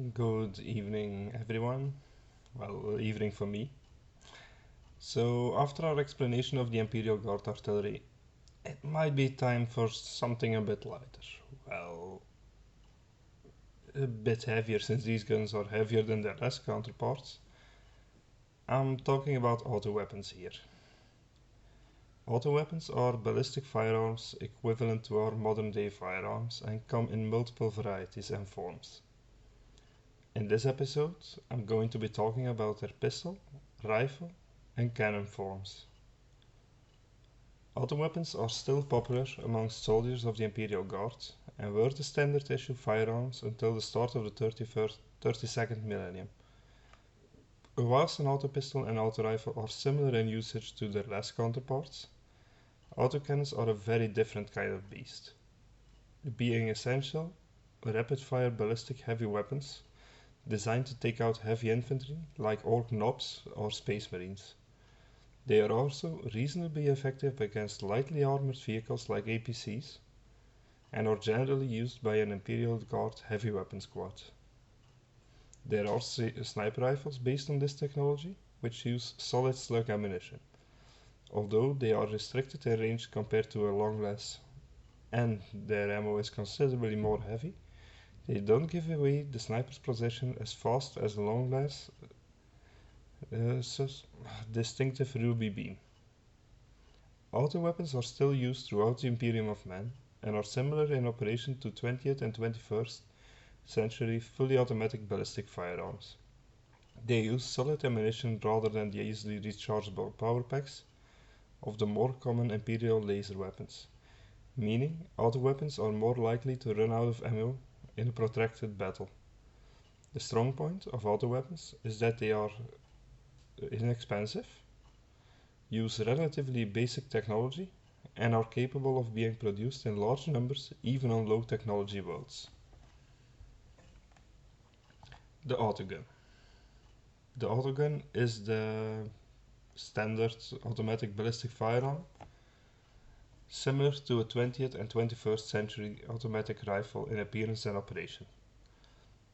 Good evening, everyone. Well, evening for me. So, after our explanation of the Imperial Guard artillery, it might be time for something a bit lighter. Well, a bit heavier since these guns are heavier than their less counterparts. I'm talking about auto weapons here. Auto weapons are ballistic firearms equivalent to our modern day firearms and come in multiple varieties and forms. In this episode, I'm going to be talking about their pistol, rifle, and cannon forms. Auto weapons are still popular amongst soldiers of the Imperial Guard and were the standard issue firearms until the start of the 32nd millennium. Whilst an auto pistol and auto rifle are similar in usage to their less counterparts, autocannons are a very different kind of beast. Being essential, rapid-fire ballistic heavy weapons designed to take out heavy infantry like orc knobs or space marines. They are also reasonably effective against lightly armored vehicles like APCs and are generally used by an Imperial Guard heavy weapon squad. There are sniper rifles based on this technology, which use solid slug ammunition. Although they are restricted in range compared to a long less and their ammo is considerably more heavy, they don't give away the sniper's precision as fast as the long less distinctive ruby beam. Auto weapons are still used throughout the Imperium of Man and are similar in operation to 20th and 21st century fully automatic ballistic firearms. They use solid ammunition rather than the easily rechargeable power packs of the more common Imperial laser weapons, meaning auto weapons are more likely to run out of ammo in a protracted battle. The strong point of auto weapons is that they are inexpensive, use relatively basic technology, and are capable of being produced in large numbers even on low technology worlds. The autogun. The autogun is the standard automatic ballistic firearm, similar to a 20th and 21st century automatic rifle in appearance and operation.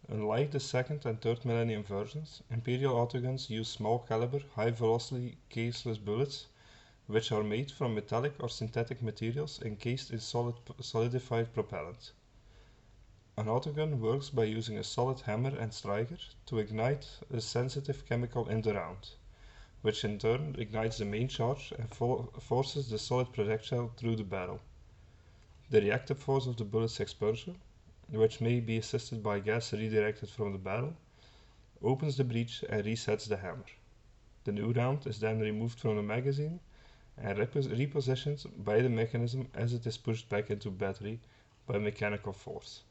Unlike the second and third millennium versions, Imperial autoguns use small caliber, high velocity caseless bullets which are made from metallic or synthetic materials encased in solidified propellant. An autogun works by using a solid hammer and striker to ignite a sensitive chemical in the round, which in turn ignites the main charge and forces the solid projectile through the barrel. The reactive force of the bullet's expulsion, which may be assisted by gas redirected from the barrel, opens the breech and resets the hammer. The new round is then removed from the magazine and repositioned by the mechanism as it is pushed back into battery by mechanical force.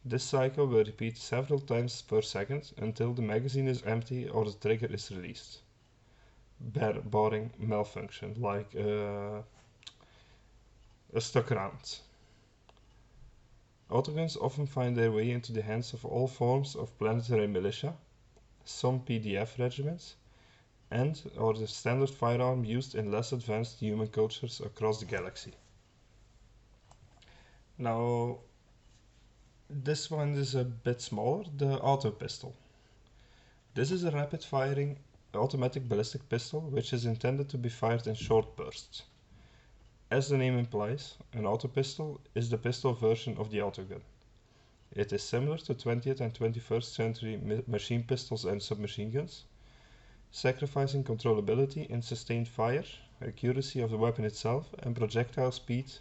This cycle will repeat several times per second until the magazine is empty or the trigger is released, barring malfunction like a stuck round. Autoguns often find their way into the hands of all forms of planetary militia, some PDF regiments, and are the standard firearm used in less advanced human cultures across the galaxy. Now, this one is a bit smaller, the auto pistol. This is a rapid firing automatic ballistic pistol which is intended to be fired in short bursts. As the name implies, an auto pistol is the pistol version of the autogun. It is similar to 20th and 21st century machine pistols and submachine guns, sacrificing controllability in sustained fire, accuracy of the weapon itself, and projectile speed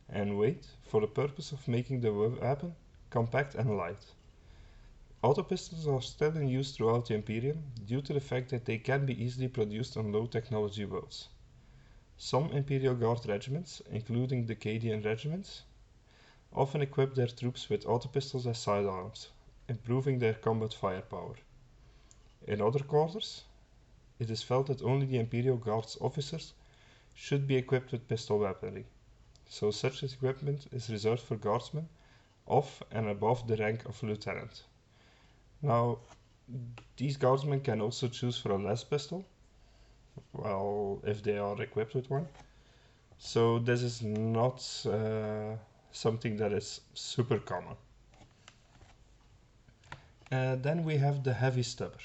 and weight for the purpose of making the weapon compact and light. Auto pistols are still in use throughout the Imperium due to the fact that they can be easily produced on low technology worlds. Some Imperial Guard regiments, including the Cadian regiments, often equip their troops with auto pistols as sidearms, improving their combat firepower. In other quarters, it is felt that only the Imperial Guard's officers should be equipped with pistol weaponry, so such equipment is reserved for guardsmen of and above the rank of lieutenant. Now, these guardsmen can also choose for a less pistol, well, if they are equipped with one. So this is not something that is super common. Then we have the heavy stubber.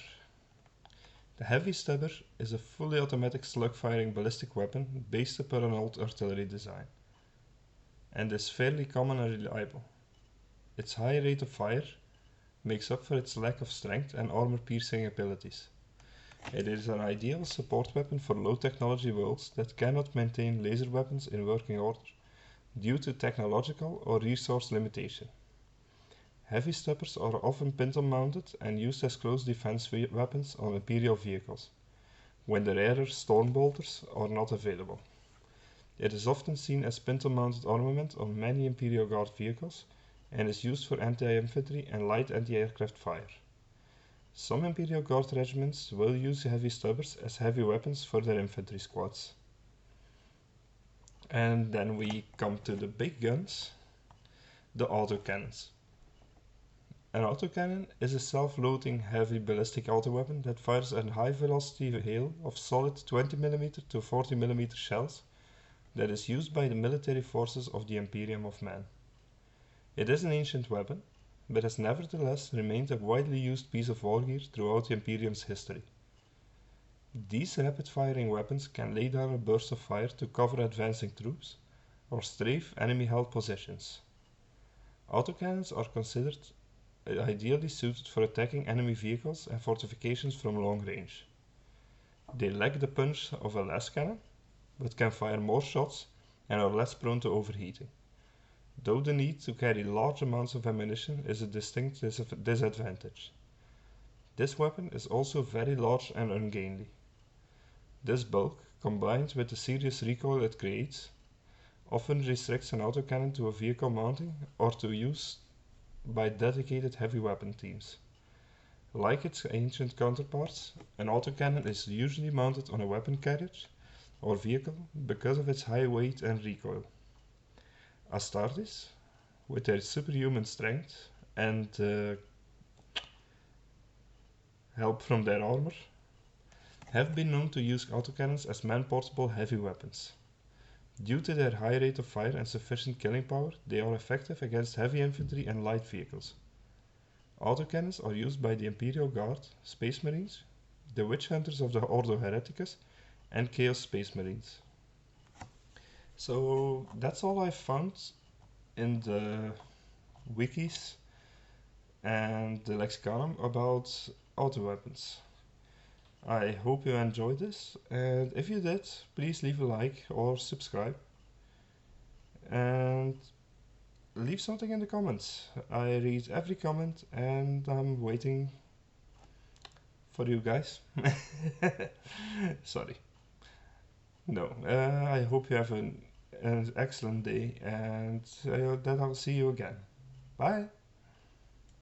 The heavy stubber is a fully automatic slug-firing ballistic weapon based upon an old artillery design, and is fairly common and reliable. Its high rate of fire makes up for its lack of strength and armor-piercing abilities. It is an ideal support weapon for low-technology worlds that cannot maintain laser weapons in working order due to technological or resource limitation. Heavy stubbers are often pintle-mounted and used as close defense weapons on imperial vehicles, when the rarer storm bolters are not available. It is often seen as pintle-mounted armament on many imperial guard vehicles and is used for anti-infantry and light anti-aircraft fire. Some Imperial Guard regiments will use heavy stubbers as heavy weapons for their infantry squads. And then we come to the big guns, the autocannons. An autocannon is a self-loading heavy ballistic autoweapon that fires a high-velocity hail of solid 20mm to 40mm shells that is used by the military forces of the Imperium of Man. It is an ancient weapon, but has nevertheless remained a widely used piece of war gear throughout the Imperium's history. These rapid-firing weapons can lay down a burst of fire to cover advancing troops or strafe enemy-held positions. Autocannons are considered ideally suited for attacking enemy vehicles and fortifications from long range. They lack the punch of a lasgun, but can fire more shots and are less prone to overheating, though the need to carry large amounts of ammunition is a distinct disadvantage. This weapon is also very large and ungainly. This bulk, combined with the serious recoil it creates, often restricts an autocannon to a vehicle mounting or to use by dedicated heavy weapon teams. Like its ancient counterparts, an autocannon is usually mounted on a weapon carriage or vehicle because of its high weight and recoil. Astartes, with their superhuman strength and help from their armor, have been known to use autocannons as man-portable heavy weapons. Due to their high rate of fire and sufficient killing power, they are effective against heavy infantry and light vehicles. Autocannons are used by the Imperial Guard, Space Marines, the Witch Hunters of the Ordo Hereticus, and Chaos Space Marines. So that's all I found in the wikis and the lexiconum about auto weapons. I hope you enjoyed this, and if you did, please leave a like or subscribe and leave something in the comments. I read every comment and I'm waiting for you guys. Sorry. No, I hope you have an excellent day and that I'll see you again. Bye.